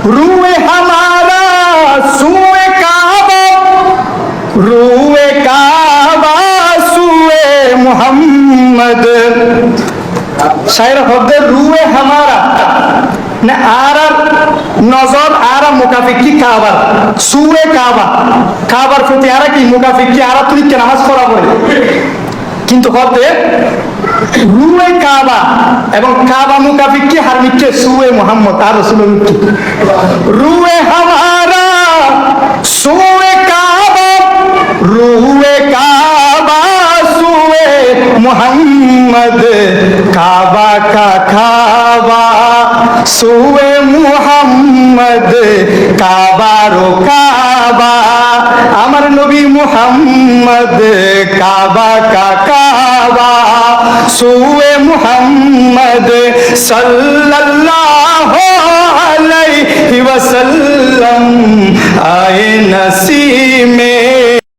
रूए हमारा सूए काबा, रूए काबा सूए मुहम्मद। शायर হদ্দের রুয়ে হামারা না আর নজর আর মুকাফিকি কাবা, সুয়ে কাবা, কাবার প্রতি আর কি মুকাফিকি আর তুই কে নামাজ পড়া বলে, কিন্তু হদ্দের রুয়ে কাবা এবং কাবা মুকাফিকি হারমিকে সুয়ে মুহাম্মদ আর রাসূলুল্লাহ। রুয়ে হামারা সুয়ে কাবা, রুয়ে কাবা সুए मोहम्मद, काबा का काबा सुए मुहम्मद, काबा रो काबा अमर नबी मुहम्मद, काबा का काबा सुए मुहम्मद सल्लल्लाहु अलैहि वसल्लम आए नसी